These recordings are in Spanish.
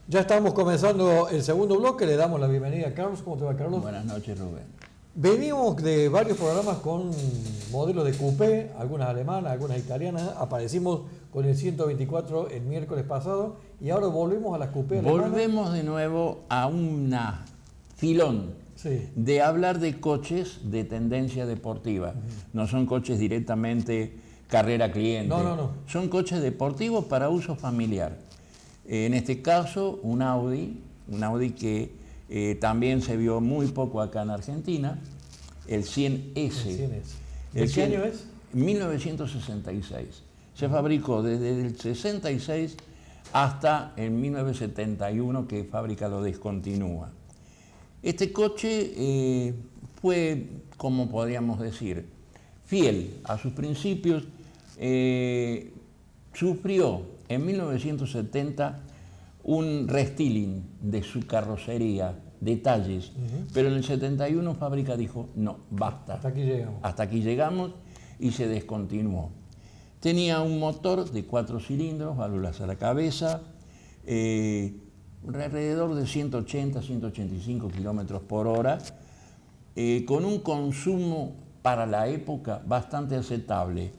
Ya estamos comenzando el segundo bloque, le damos la bienvenida a Carlos. ¿Cómo te va, Carlos? Buenas noches, Rubén. Venimos de varios programas con modelos de coupé, algunas alemanas, algunas italianas. Aparecimos con el 124 el miércoles pasado y ahora volvemos a las coupé alemanas. Volvemos de nuevo a una filón de hablar de coches de tendencia deportiva. No son coches directamente carrera cliente. No. Son coches deportivos para uso familiar. En este caso, un Audi que también se vio muy poco acá en Argentina, el 100S. ¿De qué año es? 1966. Se fabricó desde el 66 hasta el 1971, que fábrica lo descontinúa. Este coche fue, como podríamos decir, fiel a sus principios. Sufrió en 1970 un restyling de su carrocería, detalles, pero en el 71 fábrica dijo, no, basta. Hasta aquí llegamos. Hasta aquí llegamos y se descontinuó. Tenía un motor de 4 cilindros, válvulas a la cabeza, alrededor de 180, 185 kilómetros por hora, con un consumo para la época bastante aceptable.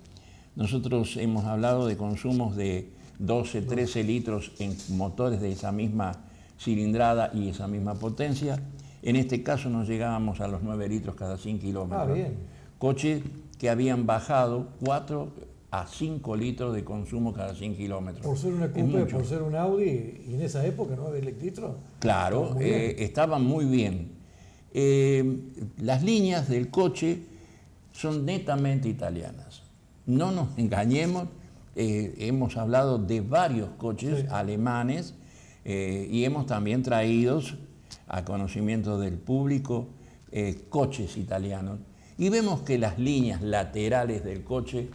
Nosotros hemos hablado de consumos de 12, 13 litros en motores de esa misma cilindrada y esa misma potencia. En este caso nos llegábamos a los 9 litros cada 100 kilómetros. Bien. Coches que habían bajado 4 a 5 litros de consumo cada 100 kilómetros. Por ser una coupé, por ser un Audi, y en esa época 9 litros. Claro, estaban muy bien. Las líneas del coche son netamente italianas. No nos engañemos, hemos hablado de varios coches alemanes y hemos también traído a conocimiento del público coches italianos. Y vemos que las líneas laterales del coche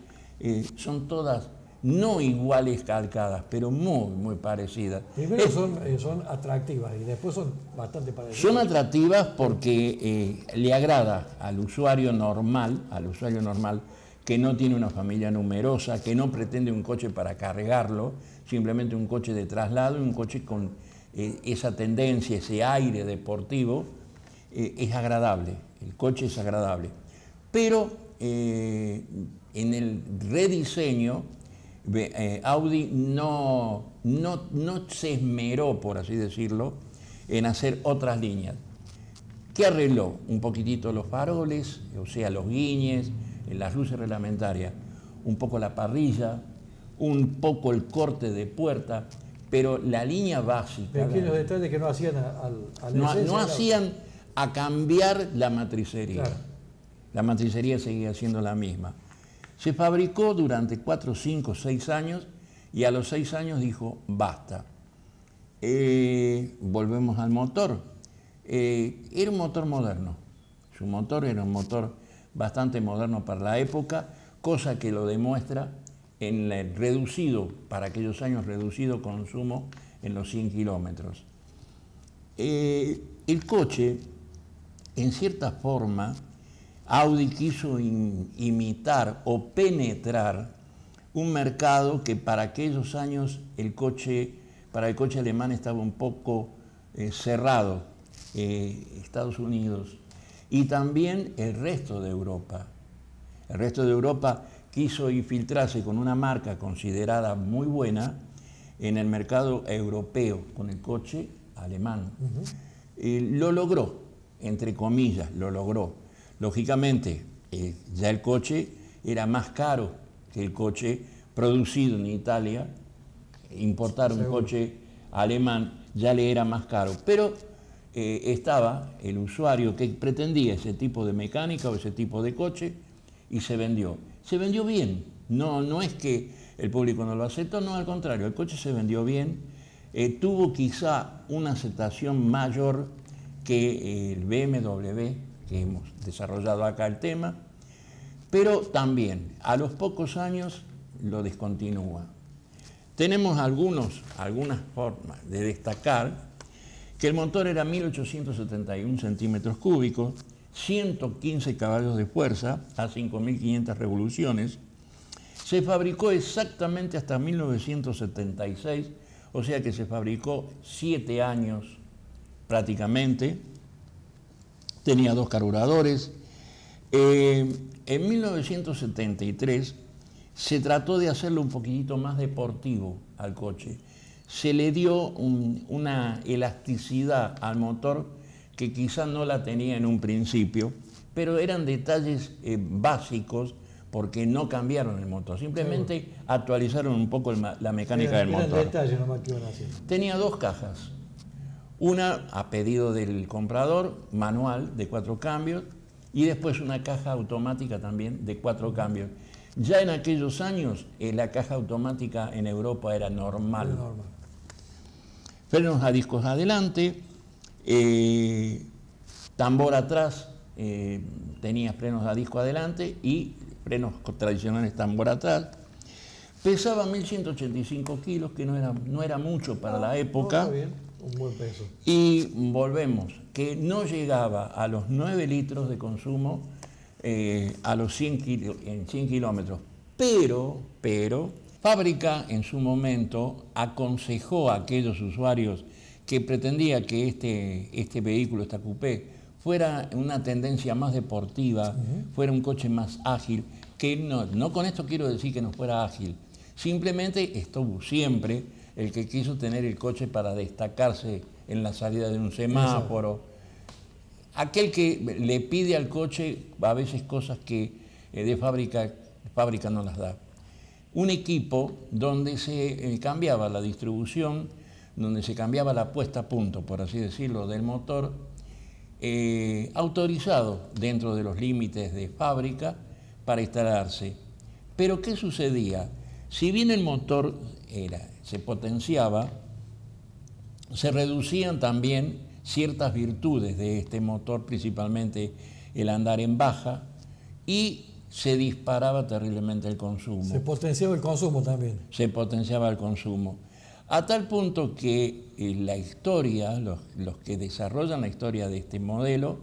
son todas no iguales calcadas, pero muy parecidas. Primero son atractivas y después son bastante parecidas. Son atractivas porque le agrada al usuario normal, que no tiene una familia numerosa, que no pretende un coche para cargarlo, simplemente un coche de traslado y un coche con esa tendencia, ese aire deportivo, es agradable, el coche es agradable. Pero en el rediseño, Audi no se esmeró, por así decirlo, en hacer otras líneas. ¿Qué arregló? Un poquitito los faroles, o sea, los guiñes, las luces reglamentarias, un poco la parrilla, un poco el corte de puerta, pero la línea básica... Pequeños detalles que no hacían no hacían a cambiar la matricería. Claro. La matricería seguía siendo la misma. Se fabricó durante 4, 5, 6 años y a los 6 años dijo, basta. Volvemos al motor. Era un motor moderno. Su motor era un motor bastante moderno para la época, cosa que lo demuestra en el reducido, para aquellos años, reducido consumo en los 100 kilómetros. El coche, en cierta forma, Audi quiso imitar o penetrar un mercado que para aquellos años para el coche alemán estaba un poco cerrado, Estados Unidos, y también el resto de Europa. El resto de Europa quiso infiltrarse con una marca considerada muy buena en el mercado europeo, con el coche alemán. Lo logró, entre comillas, lo logró. Lógicamente, ya el coche era más caro que el coche producido en Italia. Importar un coche alemán ya le era más caro, pero estaba el usuario que pretendía ese tipo de mecánica o ese tipo de coche y se vendió. Se vendió bien, no es que el público no lo aceptó, no, al contrario, el coche se vendió bien, tuvo quizá una aceptación mayor que el BMW, que hemos desarrollado acá el tema, pero también a los pocos años lo descontinúa. Tenemos algunas formas de destacar que el motor era 1871 centímetros cúbicos, 115 caballos de fuerza a 5.500 revoluciones. Se fabricó exactamente hasta 1976, o sea que se fabricó 7 años prácticamente, tenía 2 carburadores. En 1973 se trató de hacerlo un poquitito más deportivo al coche. Se le dio una elasticidad al motor que quizás no la tenía en un principio, pero eran detalles básicos porque no cambiaron el motor, simplemente actualizaron un poco la mecánica del motor. Eran detalles nomás que iban haciendo. Tenía 2 cajas, una a pedido del comprador, manual de 4 cambios, y después una caja automática también de 4 cambios. Ya en aquellos años la caja automática en Europa era normal. Era normal. Frenos a discos adelante, tambor atrás, tenía frenos a disco adelante y frenos tradicionales tambor atrás. Pesaba 1185 kilos, que no era mucho para la época. Está bien, un buen peso. Y volvemos, que no llegaba a los 9 litros de consumo a los 100 kilómetros. Pero, Fábrica en su momento aconsejó a aquellos usuarios que pretendía que este vehículo, esta coupé, fuera una tendencia más deportiva, fuera un coche más ágil, que no con esto quiero decir que no fuera ágil, simplemente estuvo siempre el que quiso tener el coche para destacarse en la salida de un semáforo, aquel que le pide al coche a veces cosas que de fábrica no las da. Un equipo donde se cambiaba la distribución, donde se cambiaba la puesta a punto, por así decirlo, del motor, autorizado dentro de los límites de fábrica para instalarse. Pero ¿qué sucedía? Si bien el motor se potenciaba, se reducían también ciertas virtudes de este motor, principalmente el andar en baja, y se disparaba terriblemente el consumo. Se potenciaba el consumo también. Se potenciaba el consumo. A tal punto que la historia, los que desarrollan la historia de este modelo,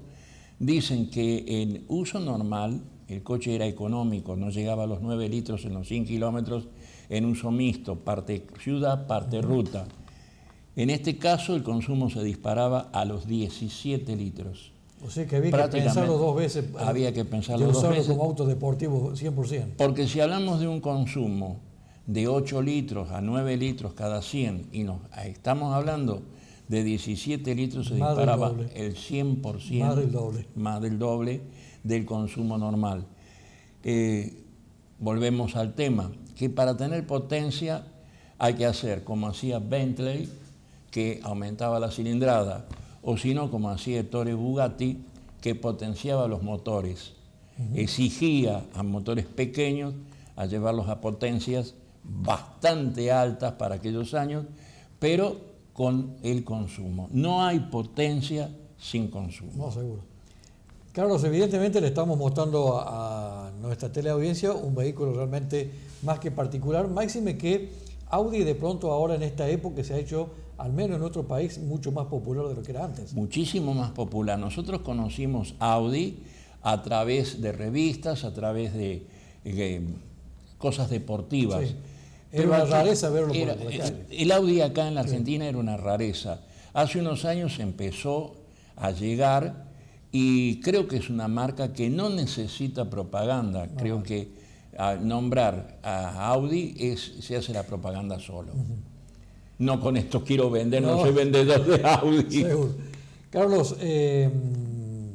dicen que en uso normal el coche era económico, no llegaba a los 9 litros en los 100 kilómetros en uso mixto, parte ciudad, parte ruta. En este caso el consumo se disparaba a los 17 litros. O sea que había que pensarlo 2 veces. Había que pensarlo 2 usarlo veces. como auto deportivo 100%. Porque si hablamos de un consumo de 8 litros a 9 litros cada 100 y estamos hablando de 17 litros, se disparaba el 100%, más del doble del consumo normal. Volvemos al tema, que para tener potencia hay que hacer como hacía Bentley, que aumentaba la cilindrada, o si no, como hacía Ettore Bugatti, que potenciaba los motores. Exigía a motores pequeños a llevarlos a potencias bastante altas para aquellos años, pero con el consumo. No hay potencia sin consumo. No, seguro. Carlos, evidentemente le estamos mostrando a nuestra teleaudiencia un vehículo realmente más que particular, máxime que Audi de pronto ahora en esta época se ha hecho, al menos en nuestro país, mucho más popular de lo que era antes. Muchísimo más popular. Nosotros conocimos Audi a través de revistas, a través de cosas deportivas. Sí. Era una rareza verlo por la calle. El Audi acá en la Argentina era una rareza. Hace unos años empezó a llegar y creo que es una marca que no necesita propaganda. Creo que al nombrar a Audi se hace la propaganda solo. No con esto quiero vender, no soy vendedor de Audi. Seguro. Carlos,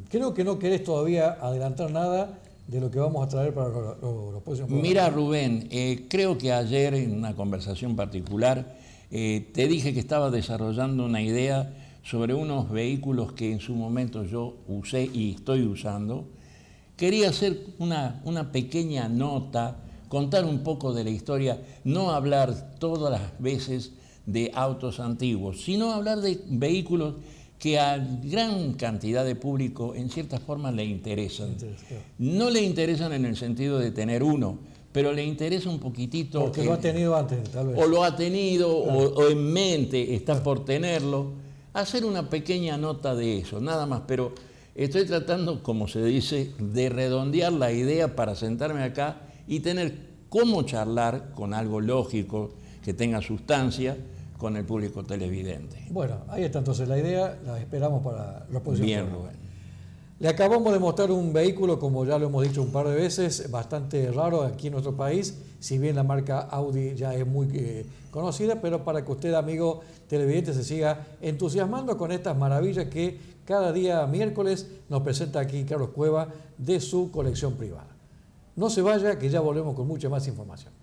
creo que no querés todavía adelantar nada de lo que vamos a traer para los próximos programas. Mira, Rubén, creo que ayer en una conversación particular te dije que estaba desarrollando una idea sobre unos vehículos que en su momento yo usé y estoy usando. Quería hacer una pequeña nota, contar un poco de la historia, no hablar todas las veces de autos antiguos, sino hablar de vehículos que a gran cantidad de público en cierta forma le interesan. No le interesan en el sentido de tener uno, pero le interesa un poquitito. Porque lo ha tenido antes, tal vez. O lo ha tenido, claro. o en mente está por tenerlo. Hacer una pequeña nota de eso, nada más, pero estoy tratando, como se dice, de redondear la idea para sentarme acá y tener cómo charlar con algo lógico, que tenga sustancia, con el público televidente. Bueno, ahí está entonces la idea, la esperamos para los próximos Bien, programas. Rubén. Le acabamos de mostrar un vehículo, como ya lo hemos dicho un par de veces, bastante raro aquí en nuestro país, si bien la marca Audi ya es muy conocida, pero para que usted, amigo televidente, se siga entusiasmando con estas maravillas que cada día miércoles nos presenta aquí Carlos Cueva de su colección privada. No se vaya, que ya volvemos con mucha más información.